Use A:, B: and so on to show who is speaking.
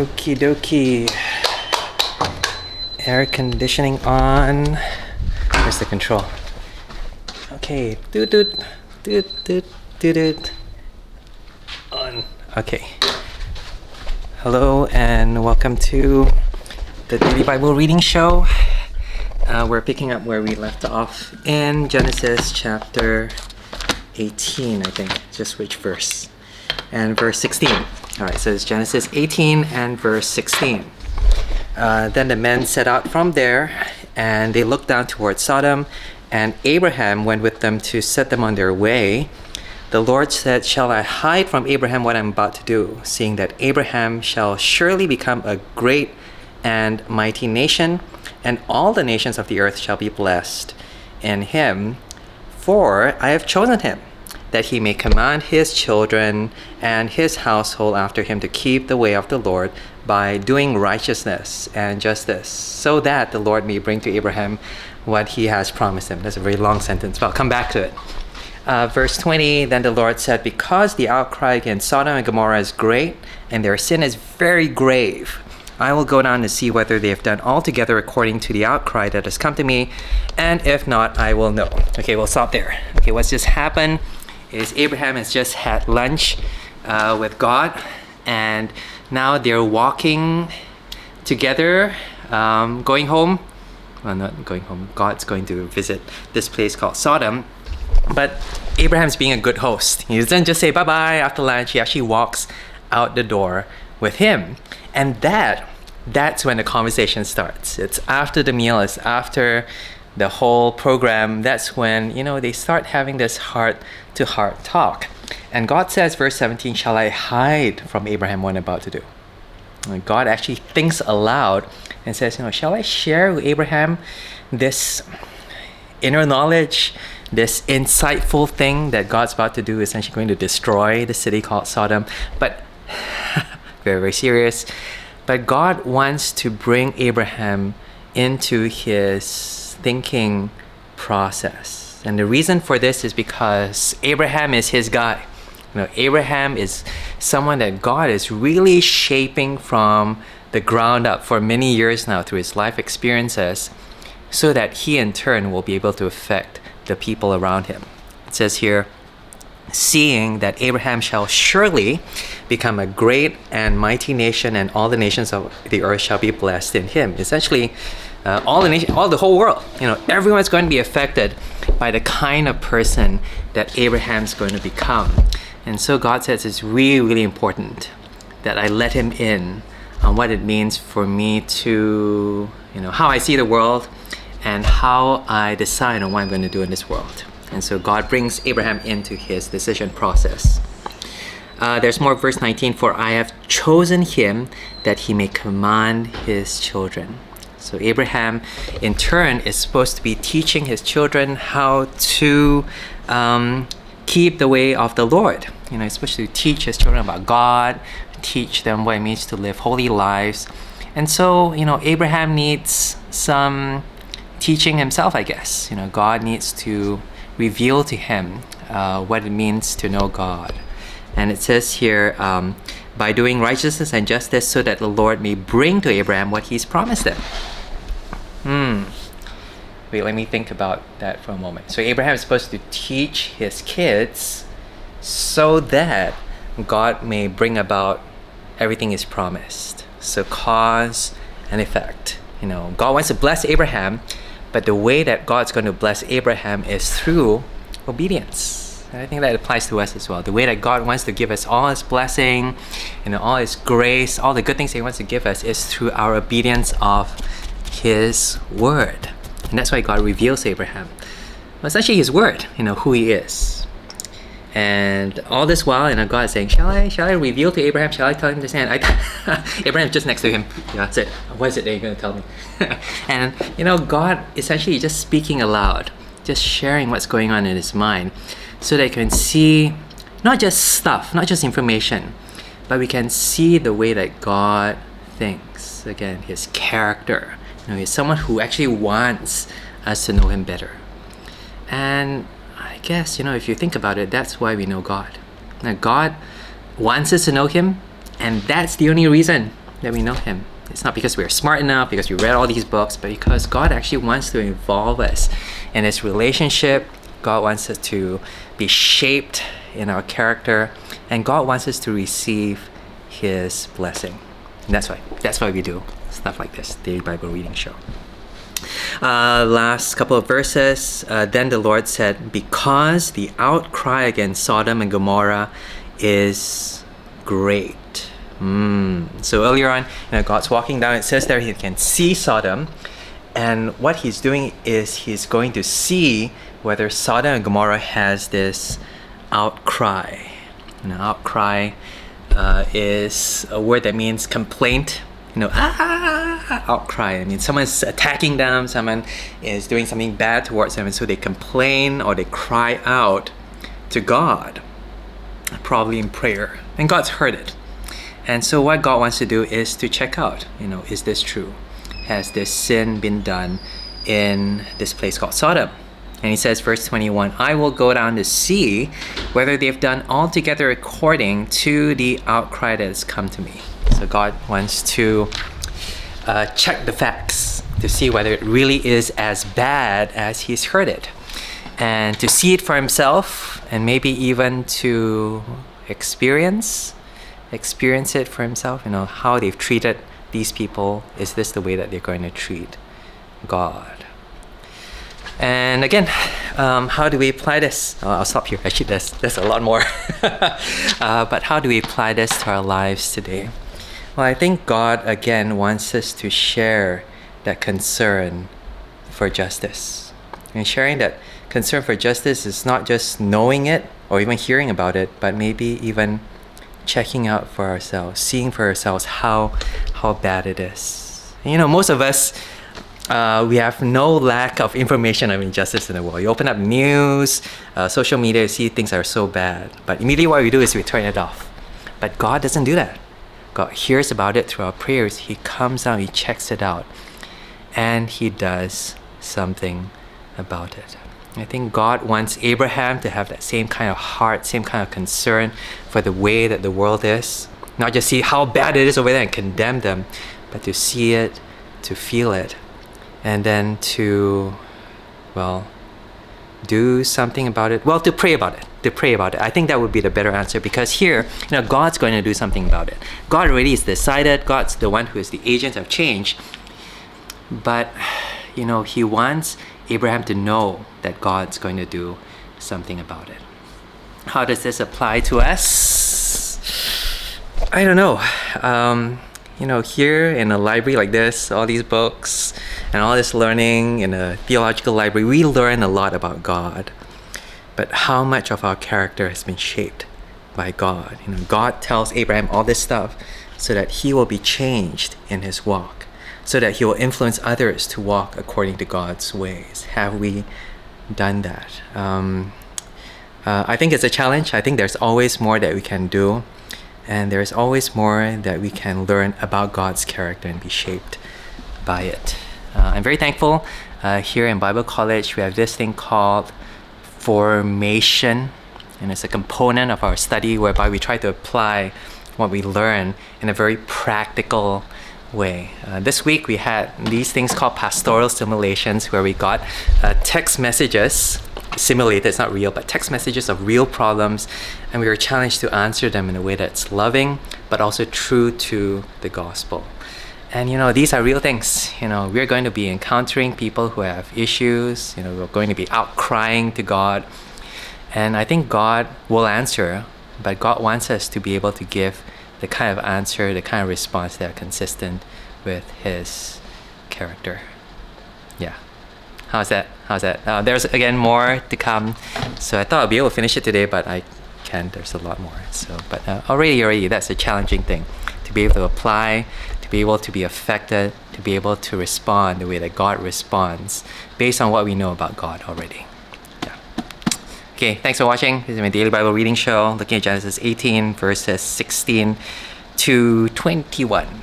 A: Okie dokie. Air conditioning on. Where's the control? Okay. Doot doot. Doot doot doot doot. On. Okay. Hello and welcome to the Daily Bible Reading Show. We're picking up where we left off in Genesis chapter 18, I think. Just which verse? And verse 16. Alright, so it's Genesis 18 and verse 16. Then the men set out from there, and they looked down towards Sodom, and Abraham went with them to set them on their way. The Lord said, "Shall I hide from Abraham what I'm about to do, seeing that Abraham shall surely become a great and mighty nation, and all the nations of the earth shall be blessed in him? For I have chosen him, that he may command his children and his household after him to keep the way of the Lord by doing righteousness and justice, so that the Lord may bring to Abraham what he has promised him." That's a very long sentence, but I'll come back to it. Verse 20, then the Lord said, "Because the outcry against Sodom and Gomorrah is great, and their sin is very grave, I will go down to see whether they have done altogether according to the outcry that has come to me, and if not, I will know." Okay, we'll stop there. Okay, what's just happened is Abraham has just had lunch with God, and now they're walking together, going home. Well, not going home. God's going to visit this place called Sodom. But Abraham's being a good host. He doesn't just say bye-bye after lunch. He actually walks out the door with him. And that's when the conversation starts. It's after the meal. It's after the whole program. That's when, they start having this heart-to-heart talk. And God says, verse 17, "Shall I hide from Abraham what I'm about to do?" And God actually thinks aloud and says, "Shall I share with Abraham this inner knowledge, this insightful thing that God's about to do, essentially going to destroy the city called Sodom?" But very, very serious. But God wants to bring Abraham into his thinking process. And the reason for this is because Abraham is his guy. Abraham is someone that God is really shaping from the ground up for many years now through his life experiences, so that he in turn will be able to affect the people around him. It says here, "Seeing that Abraham shall surely become a great and mighty nation, and all the nations of the earth shall be blessed in him." Essentially, the whole world, everyone's going to be affected by the kind of person that Abraham's going to become. And so God says it's really, really important that I let him in on what it means for me to, how I see the world and how I decide on what I'm going to do in this world. And so God brings Abraham into his decision process. There's more, verse 19, "For I have chosen him that he may command his children." So Abraham, in turn, is supposed to be teaching his children how to keep the way of the Lord. He's supposed to teach his children about God, teach them what it means to live holy lives. And so, Abraham needs some teaching himself, I guess. God needs to reveal to him what it means to know God. And it says here, by doing righteousness and justice, so that the Lord may bring to Abraham what he's promised him. Wait, let me think about that for a moment. So Abraham is supposed to teach his kids so that God may bring about everything he's promised. So cause and effect. God wants to bless Abraham, but the way that God's going to bless Abraham is through obedience. And I think that applies to us as well. The way that God wants to give us all his blessing, all his grace, all the good things he wants to give us is through our obedience of his word. And that's why God reveals to Abraham. Well, it's actually his word, who he is. And all this while, God is saying, shall I reveal to Abraham? Shall I tell him this? And Abraham's just next to him. That's it. What is it that you're going to tell me? And, God essentially just speaking aloud, just sharing what's going on in his mind, so that you can see not just stuff, not just information, but we can see the way that God thinks. Again, his character. He's someone who actually wants us to know him better. And I guess, if you think about it, that's why we know God. Now, God wants us to know him, and that's the only reason that we know Him. It's not because we're smart enough, because we read all these books, but because God actually wants to involve us in His relationship. God wants us to be shaped in our character, and God wants us to receive His blessing. And that's why we do stuff like this, Daily Bible Reading Show. Last couple of verses. Then the Lord said, because the outcry against Sodom and Gomorrah is great. So earlier on, God's walking down. It says there He can see Sodom, and what He's doing is He's going to see whether Sodom and Gomorrah has this outcry. Outcry is a word that means complaint. Outcry. I mean, someone's attacking them, someone is doing something bad towards them, and so they complain or they cry out to God, probably in prayer, and God's heard it. And so what God wants to do is to check out, is this true? Has this sin been done in this place called Sodom? And He says, verse 21, I will go down to see whether they've done altogether according to the outcry that has come to me. So God wants to check the facts to see whether it really is as bad as He's heard it, and to see it for Himself, and maybe even to experience it for Himself. How they've treated these people. Is this the way that they're going to treat God? And again, how do we apply this? I'll stop here. Actually, there's a lot more. But how do we apply this to our lives today? Well, I think God, again, wants us to share that concern for justice. And sharing that concern for justice is not just knowing it or even hearing about it, but maybe even checking out for ourselves, seeing for ourselves how bad it is. Most of us, we have no lack of information of injustice in the world. You open up news, social media, you see things are so bad. But immediately what we do is we turn it off. But God doesn't do that. God hears about it through our prayers. He comes down, He checks it out, and He does something about it. I think God wants Abraham to have that same kind of heart, same kind of concern for the way that the world is. Not just see how bad it is over there and condemn them, but to see it, to feel it, and then to, do something about it. Well, to pray about it. I think that would be the better answer, because here, God's going to do something about it. God already is decided. God's the one who is the agent of change. But, He wants Abraham to know that God's going to do something about it. How does this apply to us? I don't know. Here in a library like this, all these books and all this learning in a theological library, we learn a lot about God. But how much of our character has been shaped by God? God tells Abraham all this stuff so that he will be changed in his walk, so that he will influence others to walk according to God's ways. Have we done that? I think it's a challenge. I think there's always more that we can do. And there's always more that we can learn about God's character and be shaped by it. I'm very thankful here in Bible College we have this thing called formation, and it's a component of our study whereby we try to apply what we learn in a very practical way. This week we had these things called pastoral simulations, where we got text messages simulated, it's not real, but text messages of real problems, and we were challenged to answer them in a way that's loving but also true to the gospel. And these are real things. We're going to be encountering people who have issues. We're going to be outcrying to God, and I think God will answer, but God wants us to be able to give the kind of answer, the kind of response that are consistent with His character. Yeah. How's that? There's again more to come. So I thought I'd be able to finish it today, but I can't. There's a lot more. But already, that's a challenging thing, to be able to apply, to be able to be affected, to be able to respond the way that God responds, based on what we know about God already. Yeah. Okay. Thanks for watching. This is my Daily Bible Reading Show, looking at Genesis 18 verses 16 to 21.